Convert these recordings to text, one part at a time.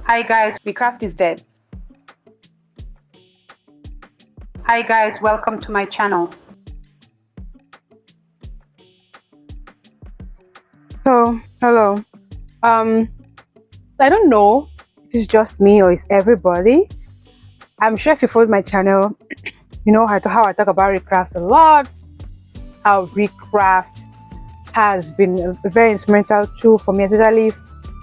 Hi guys, Recraft is dead. Hi guys, welcome to my channel. Hello. I don't know if it's just me or it's everybody. I'm sure if you followed my channel, you know how I talk about Recraft a lot. How Recraft has been a very instrumental tool for me, especially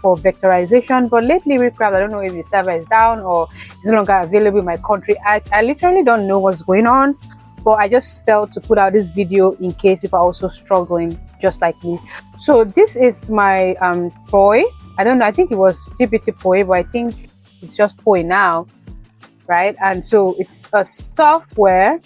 for vectorization. But lately, Recraft, I don't know if the server is down or it's no longer available in my country. I literally don't know what's going on, but I just felt to put out this video in case if are also struggling just like me. So this is my toy. I don't know, I think it was GPT Poi, but I think it's just Poi now, right? And so it's a software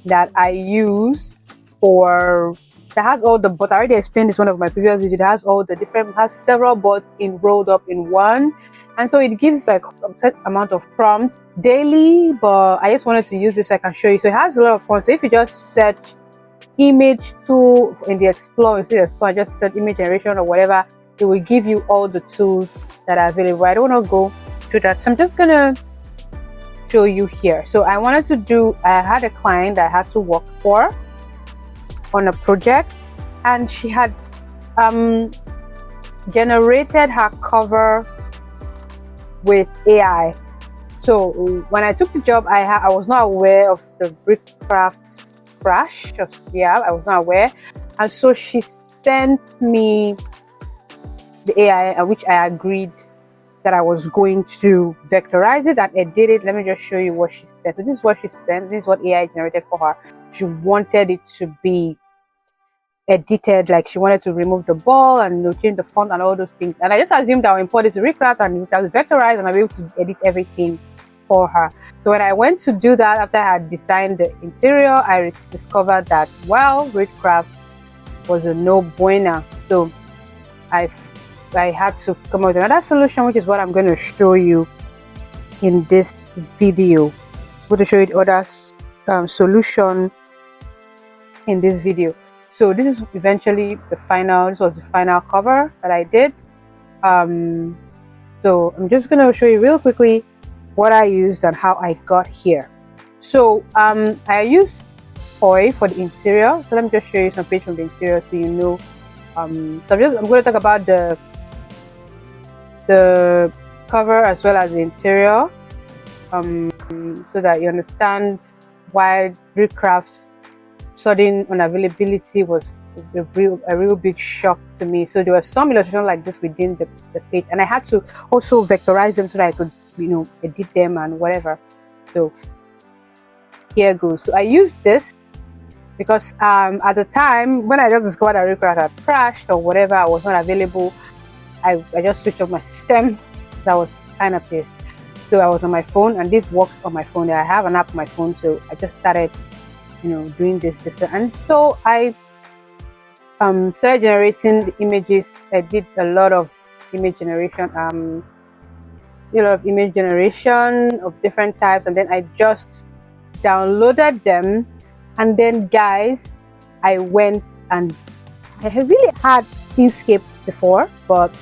that I use for that has all the bots. I already explained this one of my previous videos. It has all the different, has several bots enrolled up in one, and so it gives like some set amount of prompts daily. But I just wanted to use this so I can show you. So it has a lot of prompts. So if you just search image tool in the Explore, you see the Explore, just search image generation or whatever, it will give you all the tools that are available. I don't want to go through that, so I'm just gonna show you here. So I had a client that I had to work for on a project, and she had generated her cover with AI. So when I took the job, I was not aware of the Recraft crash. I was not aware, and so she sent me the AI, which I agreed that I was going to vectorize it and edit it. Let me just show you what she sent. So this is what she sent. This is what AI generated for her. She wanted it to be edited, like she wanted to remove the ball and change the font and all those things. And I just assumed I would import it to Recraft and Recraft vectorize, and I'll be able to edit everything for her. So when I went to do that, after I had designed the interior, I discovered that, well, Recraft was a no-brainer. So I had to come up with another solution, which is what I'm going to show you in this video. I'm going to show you the other solution in this video. So this is eventually this was the final cover that I did. So I'm just going to show you real quickly what I used and how I got here. So I used Poi for the interior. So let me just show you some page from the interior so you know. So I'm going to talk about the cover as well as the interior, so that you understand why Recraft's sudden unavailability was a real big shock to me. So there was some illustration like this within the page, and I had to also vectorize them so that I could, edit them and whatever. So here goes. So I used this because at the time when I just discovered that Recraft had crashed or whatever, I was not available, I just switched off my system. That was kind of pissed. So I was on my phone, and this works on my phone. I have an app on my phone, so I just started doing this, and so I started generating the images. I did a lot of image generation, of different types, and then I just downloaded them. And then, guys, I went and I have really had Inkscape before, but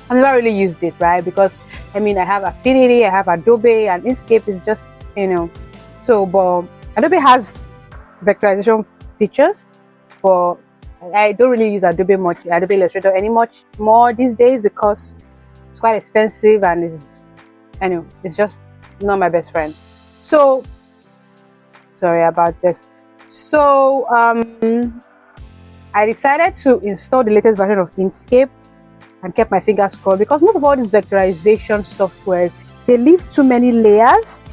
I've never really used it, right? Because I have Affinity, I have Adobe, and Inkscape is just so. But Adobe has vectorization features, but I don't really use Adobe Illustrator any much more these days because it's quite expensive and it's just not my best friend. So sorry about this. So I decided to install the latest version of Inkscape and kept my fingers crossed, because most of all these vectorization softwares, they leave too many layers,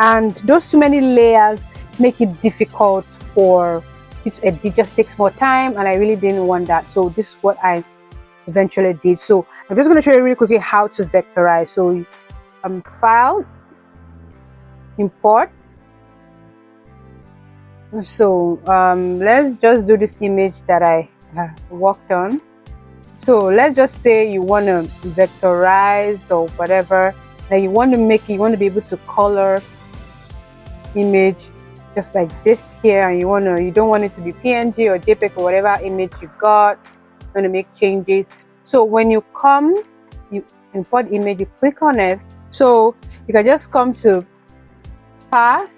and those too many layers make it difficult for you to edit. It just takes more time, and I really didn't want that. So this is what I eventually did. So I'm just going to show you really quickly how to vectorize. So file, import. So let's just do this image that I worked on. So let's just say you want to vectorize or whatever, and you want to be able to color image just like this here, and you don't want it to be PNG or JPEG or whatever image you got. You want to make changes. So when you come, you import image, you click on it. So you can just come to path,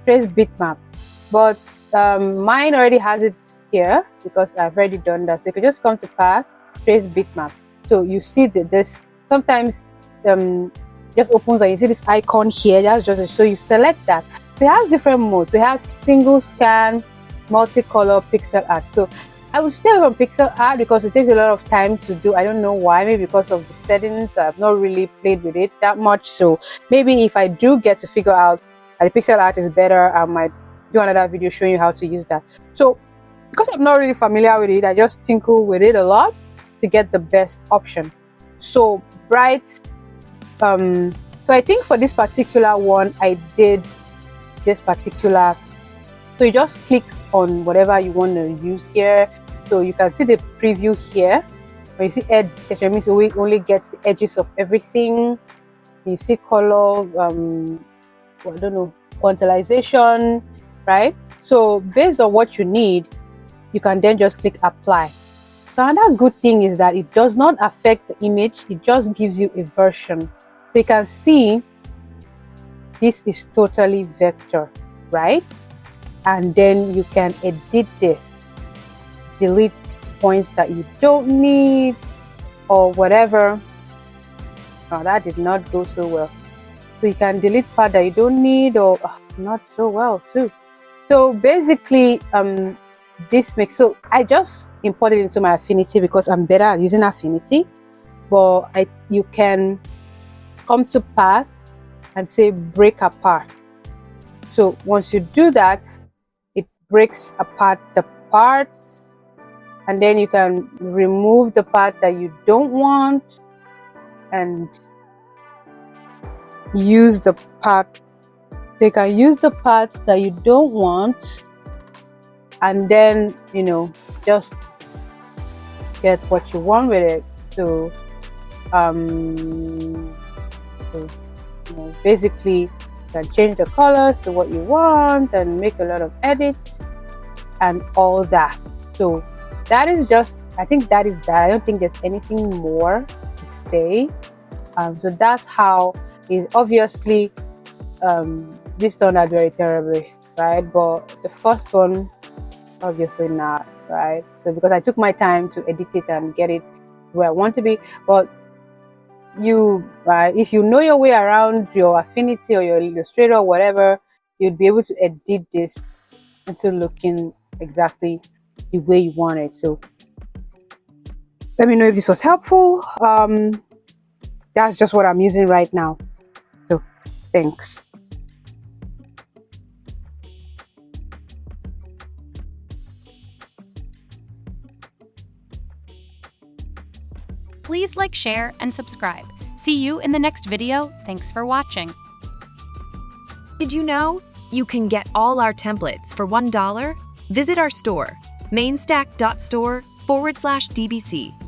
trace bitmap, but mine already has it here because I've already done that. So you can just come to path, trace bitmap. So you see that this sometimes just opens and you see this icon here. That's just so you select that. So it has different modes. So it has single scan, multicolor, pixel art. So I would stay away from pixel art because it takes a lot of time to do. I don't know why, maybe because of the settings. I've not really played with it that much. So maybe if I do get to figure out that the pixel art is better, I might do another video showing you how to use that. So because I'm not really familiar with it, I just tinkle with it a lot to get the best option. So bright, so I think for this particular one, I did this particular, so you just click on whatever you want to use here. So you can see the preview here. When you see edge, it means it only gets the edges of everything. You see color, I don't know, quantization, right? So based on what you need, you can then just click apply. So another good thing is that it does not affect the image, it just gives you a version. So you can see this is totally vector, right? And then you can edit this, delete points that you don't need or whatever. Oh, that did not go so well. So you can delete part that you don't need or not so well too. So basically this makes, so I just imported it into my Affinity because I'm better at using Affinity, but you can come to path and say break apart. So once you do that, it breaks apart the parts, and then you can remove the part that you don't want and use the part. They can use the parts that you don't want, and then just get what you want with it. So basically you can change the colors to what you want and make a lot of edits and all that. So that is just, I think that is that. I don't think there's anything more to say. So that's how it obviously this turned out very terribly, right? But the first one obviously not, right? So because I took my time to edit it and get it where I want to be. But if you know your way around your Affinity or your Illustrator or whatever, you'd be able to edit this into looking exactly the way you want it. So let me know if this was helpful. That's just what I'm using right now. So thanks. Please like, share, and subscribe. See you in the next video. Thanks for watching. Did you know you can get all our templates for $1? Visit our store, mainstack.store/DBC.